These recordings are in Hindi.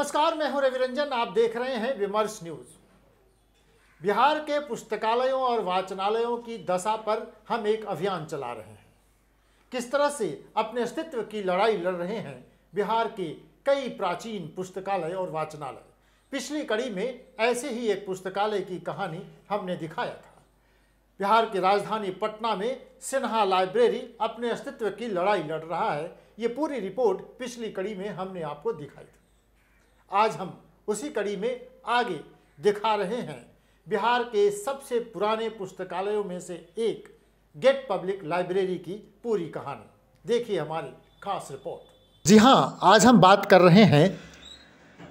नमस्कार, मैं हूं रविरंजन। आप देख रहे हैं विमर्श न्यूज। बिहार के पुस्तकालयों और वाचनालयों की दशा पर हम एक अभियान चला रहे हैं। किस तरह से अपने अस्तित्व की लड़ाई लड़ रहे हैं बिहार के कई प्राचीन पुस्तकालय और वाचनालय। पिछली कड़ी में ऐसे ही एक पुस्तकालय की कहानी हमने दिखाया था। बिहार की राजधानी पटना में सिन्हा लाइब्रेरी अपने अस्तित्व की लड़ाई लड़ रहा है। ये पूरी रिपोर्ट पिछली कड़ी में हमने आपको दिखाई थी। आज हम उसी कड़ी में आगे दिखा रहे हैं बिहार के सबसे पुराने पुस्तकालयों में से एक गेट पब्लिक लाइब्रेरी की पूरी कहानी। देखिए हमारी खास रिपोर्ट। जी हाँ, आज हम बात कर रहे हैं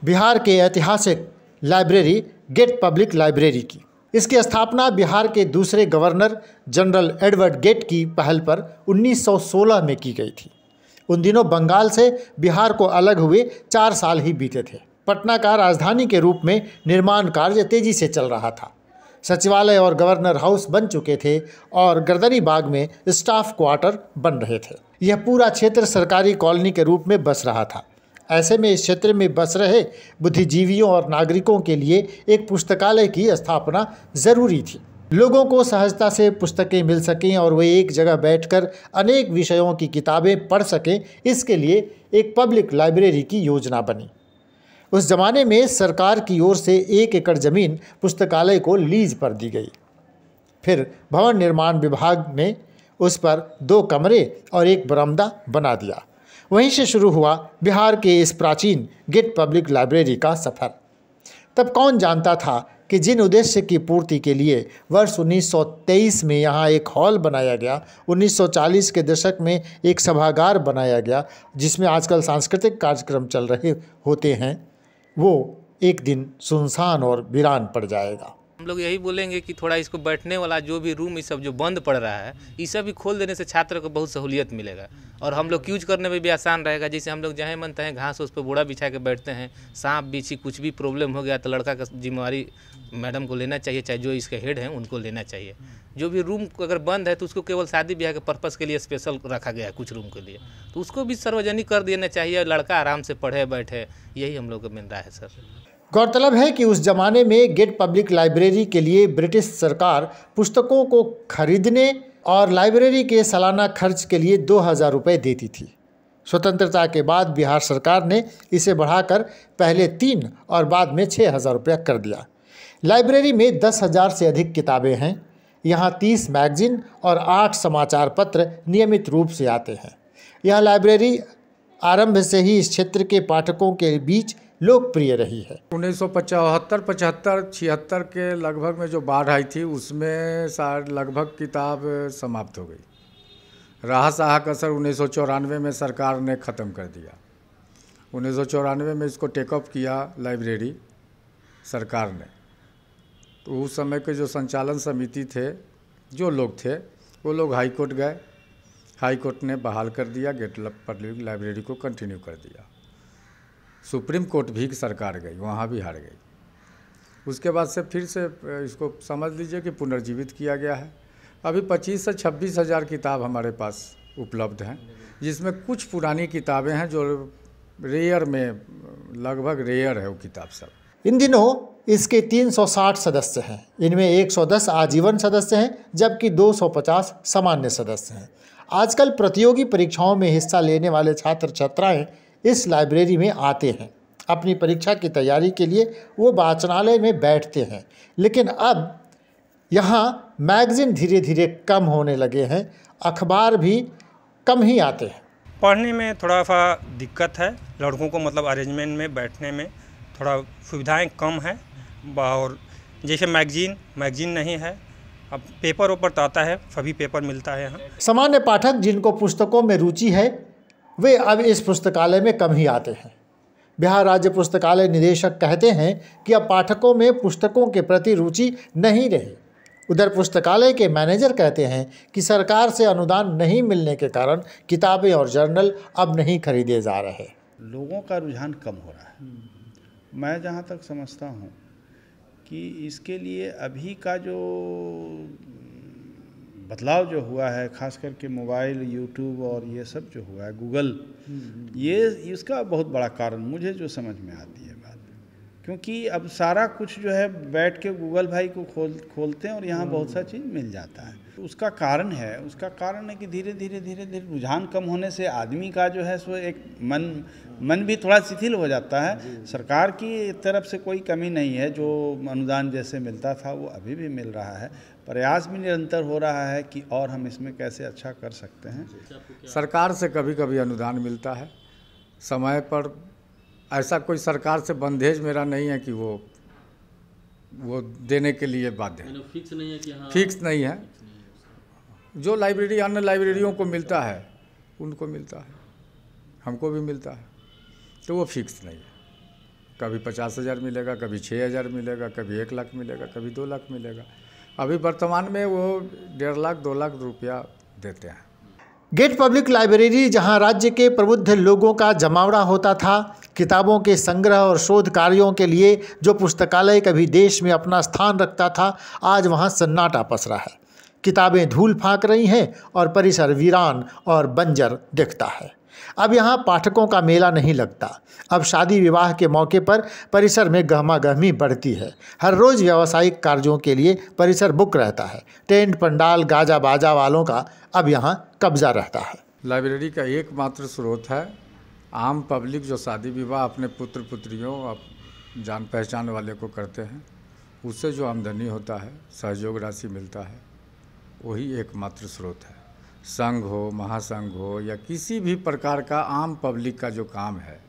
बिहार के ऐतिहासिक लाइब्रेरी गेट पब्लिक लाइब्रेरी की। इसकी स्थापना बिहार के दूसरे गवर्नर जनरल एडवर्ड गेट की पहल पर 1916 में की गई थी। उन दिनों बंगाल से बिहार को अलग हुए 4 साल ही बीते थे। पटना का राजधानी के रूप में निर्माण कार्य तेजी से चल रहा था। सचिवालय और गवर्नर हाउस बन चुके थे और गर्दनी बाग में स्टाफ क्वार्टर बन रहे थे। यह पूरा क्षेत्र सरकारी कॉलोनी के रूप में बस रहा था। ऐसे में इस क्षेत्र में बस रहे बुद्धिजीवियों और नागरिकों के लिए एक पुस्तकालय की स्थापना जरूरी थी। लोगों को सहजता से पुस्तकें मिल सकें और वे एक जगह बैठकर अनेक विषयों की किताबें पढ़ सकें, इसके लिए एक पब्लिक लाइब्रेरी की योजना बनी। उस जमाने में सरकार की ओर से 1 एकड़ ज़मीन पुस्तकालय को लीज पर दी गई। फिर भवन निर्माण विभाग ने उस पर 2 कमरे और 1 बरामदा बना दिया। वहीं से शुरू हुआ बिहार के इस प्राचीन गेट पब्लिक लाइब्रेरी का सफ़र। तब कौन जानता था कि जिन उद्देश्य की पूर्ति के लिए वर्ष 1923 में यहाँ एक हॉल बनाया गया, 1940 के दशक में एक सभागार बनाया गया जिसमें आजकल सांस्कृतिक कार्यक्रम चल रहे होते हैं, वो एक दिन सुनसान और वीरान पड़ जाएगा। हम लोग यही बोलेंगे कि थोड़ा इसको बैठने वाला जो भी रूम ये सब जो बंद पड़ रहा है, ये सब भी खोल देने से छात्र को बहुत सहूलियत मिलेगा और हम लोग यूज करने में भी आसान रहेगा। जैसे हम लोग जहाँ मन तहाँ घास उस पर बोरा बिछा के बैठते हैं, सांप बिच्छी कुछ भी प्रॉब्लम हो गया तो लड़का का जिम्मेवारी मैडम को लेना चाहिए, चाहे जो इसके हेड हैं उनको लेना चाहिए। जो भी रूम अगर बंद है तो उसको केवल शादी ब्याह के पर्पज़ के लिए स्पेशल रखा गया है कुछ रूम के लिए, तो उसको भी सार्वजनिक कर देना चाहिए, लड़का आराम से पढ़े बैठे। यही हम लोग का मिल रहा है सर। गौरतलब है कि उस जमाने में गेट पब्लिक लाइब्रेरी के लिए ब्रिटिश सरकार पुस्तकों को खरीदने और लाइब्रेरी के सालाना खर्च के लिए 2000 रुपये देती थी। स्वतंत्रता के बाद बिहार सरकार ने इसे बढ़ाकर पहले 3 और बाद में 6000 रुपया कर दिया। लाइब्रेरी में 10,000 से अधिक किताबें हैं। यहाँ 30 मैगजीन और 8 समाचार पत्र नियमित रूप से आते हैं। यह लाइब्रेरी आरंभ से ही इस क्षेत्र के पाठकों के बीच लोकप्रिय रही है। 1975, 75, 76 के लगभग में जो बाढ़ आई थी उसमें लगभग किताब समाप्त हो गई। राह साह का असर 1994 में सरकार ने ख़त्म कर दिया। 1994 में इसको टेकअप किया लाइब्रेरी सरकार ने। तो उस समय के जो संचालन समिति थे, जो लोग थे, वो लोग हाई कोर्ट गए। हाई कोर्ट ने बहाल कर दिया, गेट पब्लिक लाइब्रेरी को कंटिन्यू कर दिया। सुप्रीम कोर्ट भी सरकार गई, वहाँ भी हार गई। उसके बाद से फिर से इसको समझ लीजिए कि पुनर्जीवित किया गया है। अभी 25 से 26 हज़ार किताब हमारे पास उपलब्ध हैं, जिसमें कुछ पुरानी किताबें हैं जो रेयर में, लगभग रेयर है वो किताब सब। इन दिनों इसके 360 सदस्य हैं। इनमें 110 आजीवन सदस्य हैं जबकि 250 सामान्य सदस्य हैं। आजकल प्रतियोगी परीक्षाओं में हिस्सा लेने वाले छात्र छात्राएँ इस लाइब्रेरी में आते हैं। अपनी परीक्षा की तैयारी के लिए वो वाचनालय में बैठते हैं, लेकिन अब यहाँ मैगजीन धीरे धीरे कम होने लगे हैं, अखबार भी कम ही आते हैं। पढ़ने में थोड़ा सा दिक्कत है लड़कों को, मतलब अरेंजमेंट में बैठने में थोड़ा सुविधाएं कम है। और जैसे मैगजीन नहीं है। अब पेपर ऊपर तो आता है, सभी पेपर मिलता है यहाँ। सामान्य पाठक जिनको पुस्तकों में रुचि है वे अब इस पुस्तकालय में कम ही आते हैं। बिहार राज्य पुस्तकालय निदेशक कहते हैं कि अब पाठकों में पुस्तकों के प्रति रुचि नहीं रही। उधर पुस्तकालय के मैनेजर कहते हैं कि सरकार से अनुदान नहीं मिलने के कारण किताबें और जर्नल अब नहीं खरीदे जा रहे। लोगों का रुझान कम हो रहा है। मैं जहाँ तक समझता हूँ कि इसके लिए अभी का जो बदलाव जो हुआ है, खास करके मोबाइल, यूट्यूब और ये सब जो हुआ है, गूगल, ये इसका बहुत बड़ा कारण मुझे जो समझ में आती है बात क्योंकि अब सारा कुछ जो है बैठ के गूगल भाई को खोलते हैं और यहाँ बहुत सा चीज़ मिल जाता है। उसका कारण है कि धीरे धीरे रुझान कम होने से आदमी का जो है सो एक मन भी थोड़ा शिथिल हो जाता है। सरकार की तरफ से कोई कमी नहीं है, जो अनुदान जैसे मिलता था वो अभी भी मिल रहा है। प्रयास भी निरंतर हो रहा है कि और हम इसमें कैसे अच्छा कर सकते हैं। सरकार से कभी कभी अनुदान मिलता है समय पर। ऐसा कोई सरकार से बंधेज मेरा नहीं है कि वो देने के लिए बाध्य है। फिक्स नहीं है कि हाँ, फिक्स नहीं है। जो लाइब्रेरी अन्य लाइब्रेरियों को मिलता है उनको मिलता है, हमको भी मिलता है, तो वो फिक्स नहीं है। कभी 50,000 मिलेगा, कभी 6,000 मिलेगा, कभी 1 लाख मिलेगा, कभी 2 लाख मिलेगा। अभी वर्तमान में वो 1.5 लाख 2 लाख रुपया देते हैं। गेट पब्लिक लाइब्रेरी, जहां राज्य के प्रबुद्ध लोगों का जमावड़ा होता था, किताबों के संग्रह और शोध कार्यों के लिए जो पुस्तकालय कभी देश में अपना स्थान रखता था, आज वहां सन्नाटा पसरा है। किताबें धूल फाँक रही हैं और परिसर वीरान और बंजर दिखता है। अब यहाँ पाठकों का मेला नहीं लगता। अब शादी विवाह के मौके पर परिसर में गहमागहमी बढ़ती है। हर रोज़ व्यावसायिक कार्यों के लिए परिसर बुक रहता है। टेंट पंडाल गाजा बाजा वालों का अब यहाँ कब्जा रहता है। लाइब्रेरी का एकमात्र स्रोत है आम पब्लिक जो शादी विवाह अपने पुत्र पुत्रियों जान पहचान वाले को करते हैं, उससे जो आमदनी होता है, सहयोग राशि मिलता है, वही एकमात्र स्रोत है। संघ हो, महासंघ हो या किसी भी प्रकार का आम पब्लिक का जो काम है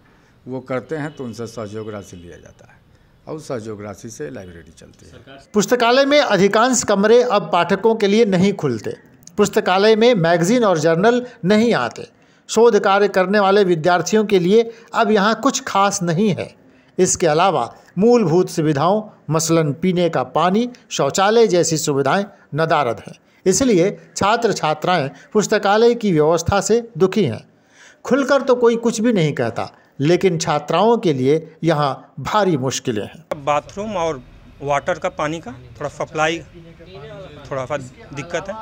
वो करते हैं तो उनसे सहयोग राशि लिया जाता है और उस सहयोग राशि से लाइब्रेरी चलती है। पुस्तकालय में अधिकांश कमरे अब पाठकों के लिए नहीं खुलते। पुस्तकालय में मैगजीन और जर्नल नहीं आते। शोध कार्य करने वाले विद्यार्थियों के लिए अब यहाँ कुछ खास नहीं है। इसके अलावा मूलभूत सुविधाओं मसलन पीने का पानी, शौचालय जैसी सुविधाएं नदारद हैं। इसलिए छात्र छात्राएं पुस्तकालय की व्यवस्था से दुखी हैं। खुलकर तो कोई कुछ भी नहीं कहता, लेकिन छात्राओं के लिए यहाँ भारी मुश्किलें हैं। बाथरूम और वाटर का पानी का थोड़ा सप्लाई थोड़ा सा दिक्कत है।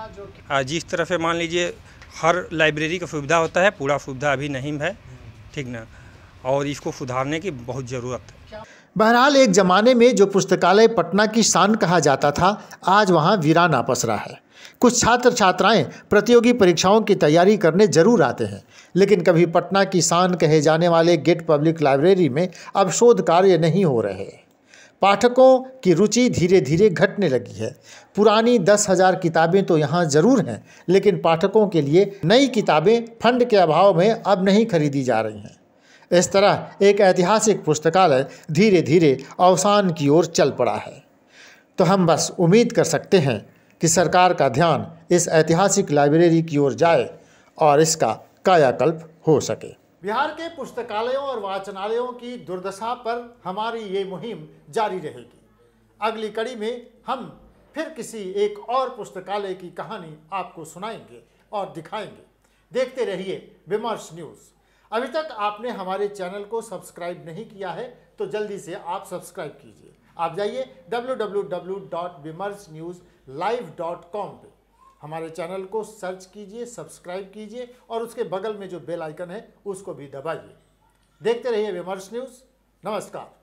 जिस तरह से मान लीजिए हर लाइब्रेरी का सुविधा होता है, पूरा सुविधा अभी नहीं है, ठीक ना, और इसको सुधारने की बहुत ज़रूरत है। बहरहाल एक ज़माने में जो पुस्तकालय पटना की शान कहा जाता था, आज वहाँ वीराना पसरा है। कुछ छात्र छात्राएं प्रतियोगी परीक्षाओं की तैयारी करने जरूर आते हैं, लेकिन कभी पटना की शान कहे जाने वाले गेट पब्लिक लाइब्रेरी में अब शोध कार्य नहीं हो रहे। पाठकों की रुचि धीरे धीरे घटने लगी है। पुरानी 10,000 किताबें तो यहाँ ज़रूर हैं, लेकिन पाठकों के लिए नई किताबें फंड के अभाव में अब नहीं खरीदी जा रही हैं। इस तरह एक ऐतिहासिक पुस्तकालय धीरे धीरे अवसान की ओर चल पड़ा है। तो हम बस उम्मीद कर सकते हैं कि सरकार का ध्यान इस ऐतिहासिक लाइब्रेरी की ओर जाए और इसका कायाकल्प हो सके। बिहार के पुस्तकालयों और वाचनालयों की दुर्दशा पर हमारी ये मुहिम जारी रहेगी। अगली कड़ी में हम फिर किसी एक और पुस्तकालय की कहानी आपको सुनाएंगे और दिखाएंगे। देखते रहिए विमर्श न्यूज़। अभी तक आपने हमारे चैनल को सब्सक्राइब नहीं किया है तो जल्दी से आप सब्सक्राइब कीजिए। आप जाइए www.vimarsnewslive.com पे, हमारे चैनल को सर्च कीजिए, सब्सक्राइब कीजिए और उसके बगल में जो बेल आइकन है उसको भी दबाइए। देखते रहिए विमर्श न्यूज़। नमस्कार।